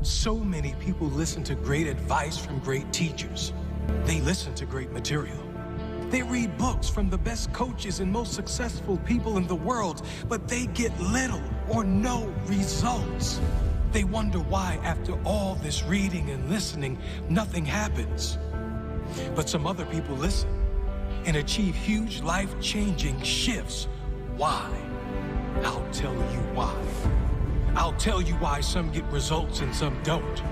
So many people listen to great advice from great teachers. They listen to great material. They read books from the best coaches and most successful people in the world, but they get little or no results. They wonder why, after all this reading and listening, nothing happens. But some other people listen and achieve huge life-changing shifts. Why? I'll tell you why. I'll tell you why some get results and some don't.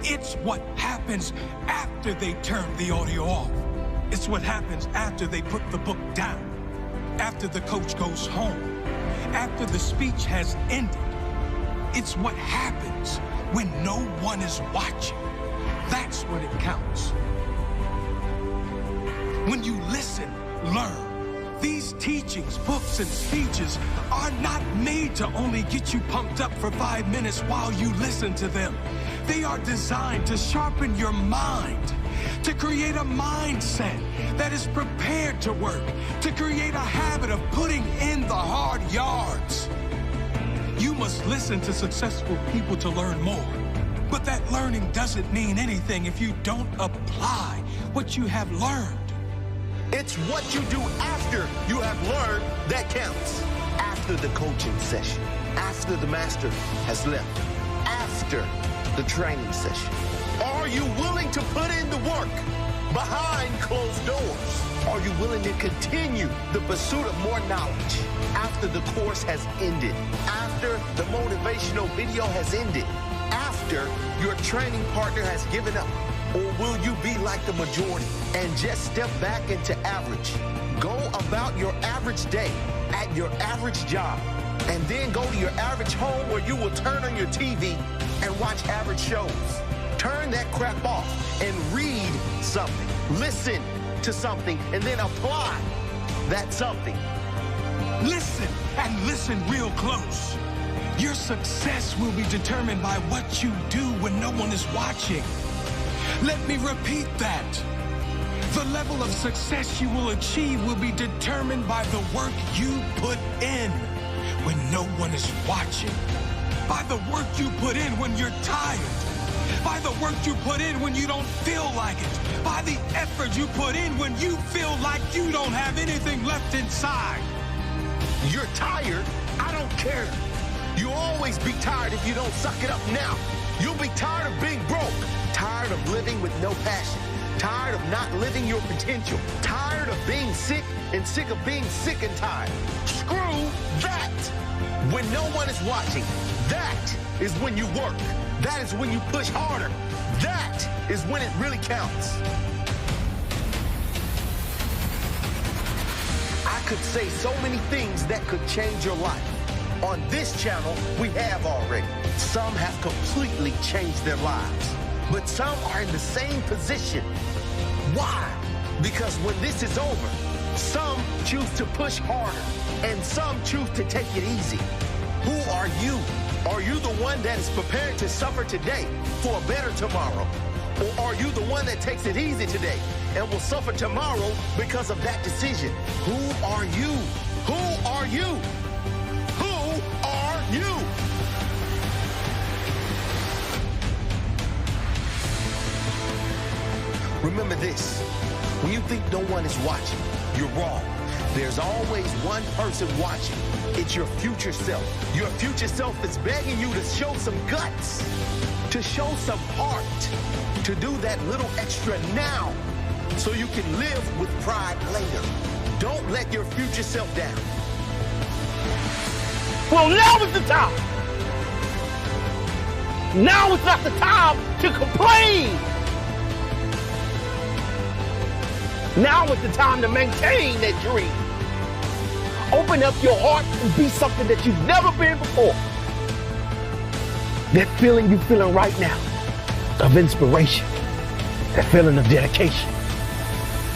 It's what happens after they turn the audio off. It's what happens after they put the book down, after the coach goes home, after the speech has ended. It's what happens when no one is watching. That's when it counts. When you listen, learn. These teachings, books, and speeches are not made to only get you pumped up for 5 minutes while you listen to them. They are designed to sharpen your mind, to create a mindset that is prepared to work, to create a habit of putting in the hard yards. You must listen to successful people to learn more. But that learning doesn't mean anything if you don't apply what you have learned. It's what you do after you have learned that counts. After the coaching session, after the master has left, after the training session. Are you willing to put in the work behind closed doors? Are you willing to continue the pursuit of more knowledge after the course has ended, after the motivational video has ended, after your training partner has given up? Or will you be like the majority and just step back into average? Go about your average day at your average job and then go to your average home where you will turn on your TV and watch average shows. Turn that crap off and read something. Listen to something and then apply that something. Listen, and listen real close. Your success will be determined by what you do when no one is watching. Let me repeat that. The level of success you will achieve will be determined by the work you put in when no one is watching. By the work you put in when you're tired. By the work you put in when you don't feel like it. By the effort you put in when you feel like you don't have anything left inside. You're tired? I don't care. You'll always be tired if you don't suck it up now. You'll be tired of being broke. Tired of living with no passion. Tired of not living your potential. Tired of being sick and sick of being sick and tired. Screw that. When no one is watching, that is when you work. That is when you push harder. That is when it really counts. I could say so many things that could change your life. On this channel, we have already. Some have completely changed their lives, but some are in the same position. Why? Because when this is over, some choose to push harder, and some choose to take it easy. Who are you? Are you the one that is prepared to suffer today for a better tomorrow? Or are you the one that takes it easy today and will suffer tomorrow because of that decision? Who are you? Who are you? Who are you? Remember this, when you think no one is watching, you're wrong. There's always one person watching. It's your future self. Your future self is begging you to show some guts, to show some heart, to do that little extra now so you can live with pride later. Don't let your future self down. Well, now is the time. Now is not the time to complain. Now is the time to maintain that dream. Open up your heart and be something that you've never been before. That feeling you're feeling right now of inspiration, that feeling of dedication,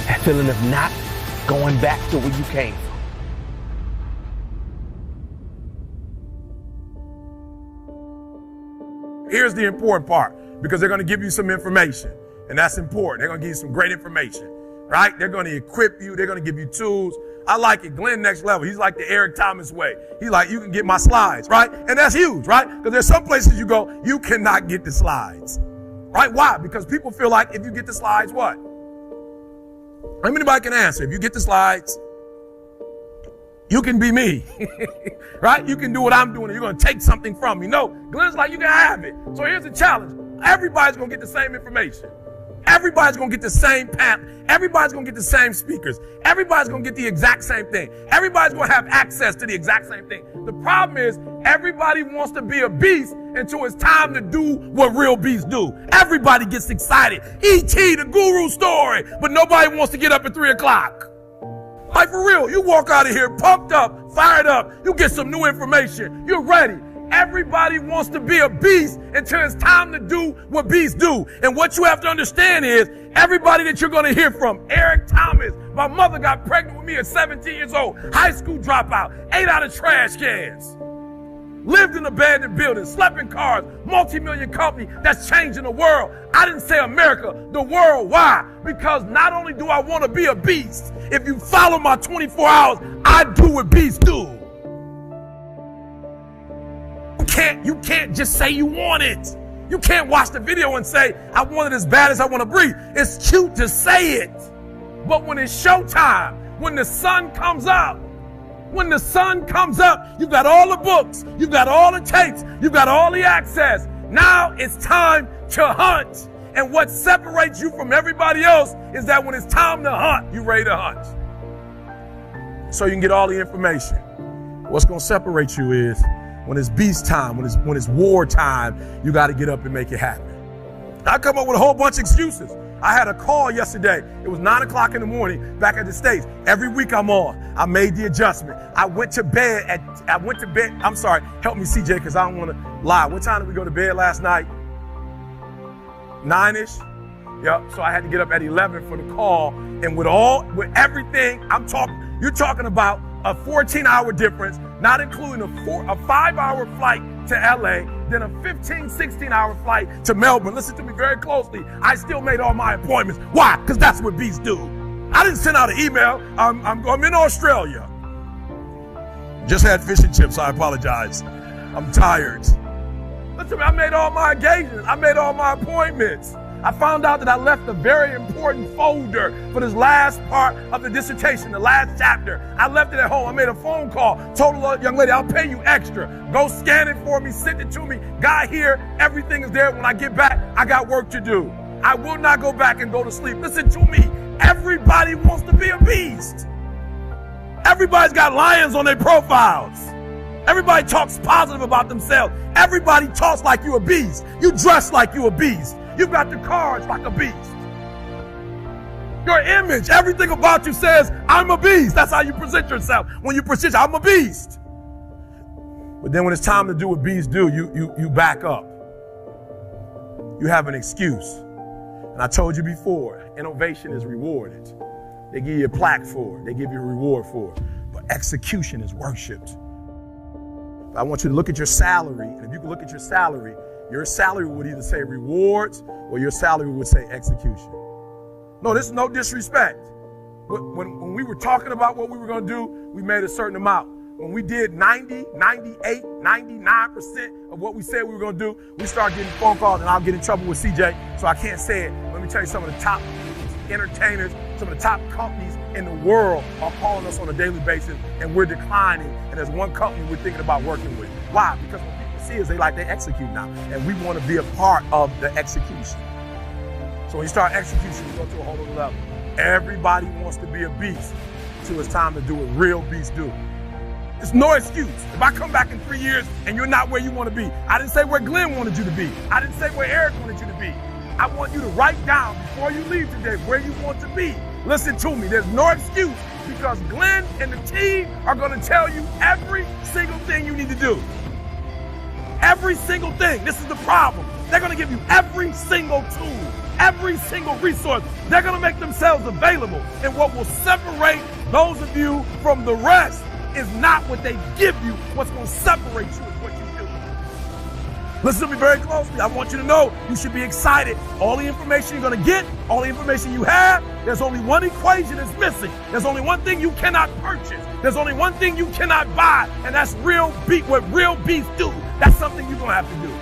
that feeling of not going back to where you came from. Here's the important part, because they're going to give you some information, and that's important. They're going to give you some great information, right? They're going to equip you. They're going to give you tools. I like it. Glenn next level. He's like the Eric Thomas way. He's like, you can get my slides, right? And that's huge, right? Because there's some places you go, you cannot get the slides, right? Why? Because people feel like if you get the slides, what? Anybody can answer. If you get the slides, you can be me, right? You can do what I'm doing and you're going to take something from me. No, Glenn's like, you can have it. So here's the challenge. Everybody's going to get the same information. Everybody's going to get the same path. Everybody's going to get the same speakers. Everybody's going to get the exact same thing. Everybody's going to have access to the exact same thing. The problem is everybody wants to be a beast until it's time to do what real beasts do. Everybody gets excited. E.T., the guru story, but nobody wants to get up at 3 o'clock. Like for real, you walk out of here pumped up, fired up, you get some new information, you're ready. Everybody wants to be a beast until it's time to do what beasts do. And what you have to understand is everybody that you're going to hear from, Eric Thomas, my mother got pregnant with me at 17 years old, high school dropout, ate out of trash cans, lived in abandoned buildings, slept in cars, multi-million company that's changing the world. I didn't say America, the world. Why? Because not only do I want to be a beast, if you follow my 24 hours, I do what beasts do. You can't just say you want it. You can't watch the video and say, I want it as bad as I want to breathe. It's cute to say it. But when it's showtime, when the sun comes up, you've got all the books, you've got all the tapes, you've got all the access. Now it's time to hunt. And what separates you from everybody else is that when it's time to hunt, you're ready to hunt. So you can get all the information. What's going to separate you is when it's beast time, when it's war time, you got to get up and make it happen. I come up with a whole bunch of excuses. I had a call yesterday. It was 9 o'clock in the morning back at the States. Every week I'm on. I made the adjustment. I went to bed. I'm sorry. Help me, CJ, because I don't want to lie. What time did we go to bed last night? 9-ish? Yep. So I had to get up at 11 for the call. And with everything, you're talking about a 14-hour difference, not including a 5-hour flight to LA, then a 16-hour flight to Melbourne. Listen to me very closely. I still made all my appointments. Why? Because that's what beasts do. I didn't send out an email. I'm in Australia. Just had fish and chips. I apologize. I'm tired. Listen to me. I made all my engagements. I made all my appointments. I found out that I left a very important folder for this last part of the dissertation, the last chapter. I left it at home. I made a phone call, told the young lady, I'll pay you extra. Go scan it for me, send it to me. Got here, everything is there. When I get back, I got work to do. I will not go back and go to sleep. Listen to me. Everybody wants to be a beast. Everybody's got lions on their profiles. Everybody talks positive about themselves. Everybody talks like you're a beast. You dress like you're a beast. You've got the cards like a beast. Your image, everything about you says, I'm a beast. That's how you present yourself. When you present, I'm a beast. But then when it's time to do what beasts do, you back up. You have an excuse. And I told you before, innovation is rewarded. They give you a plaque for it. They give you a reward for it. But execution is worshipped. I want you to look at your salary. And if you can look at your salary would either say rewards or your salary would say execution. No, this is no disrespect. When we were talking about what we were going to do, we made a certain amount. When we did 90, 98, 99% of what we said we were going to do, we started getting phone calls, and I'll get in trouble with CJ, so I can't say it. Let me tell you, some of the top entertainers, some of the top companies in the world are calling us on a daily basis, and we're declining. And there's one company we're thinking about working with. Why? Because what people see is they execute now, and we want to be a part of the execution. So when you start execution, you go to a whole other level. Everybody wants to be a beast until it's time to do what real beasts do. There's no excuse. If I come back in 3 years and you're not where you want to be, I didn't say where Glenn wanted you to be. I didn't say where Eric wanted you to be. I want you to write down before you leave today where you want to be. Listen to me. There's no excuse because Glenn and the team are going to tell you every single thing you need to do. Every single thing. This is the problem. They're going to give you every single tool, every single resource. They're going to make themselves available. And what will separate those of you from the rest is not what they give you. What's going to separate you is what you do. Listen to me very closely. I want you to know you should be excited. All the information you're going to get, all the information you have, there's only one equation that's missing. There's only one thing you cannot purchase. There's only one thing you cannot buy, and that's real beef, what real beef do. That's something you're going to have to do.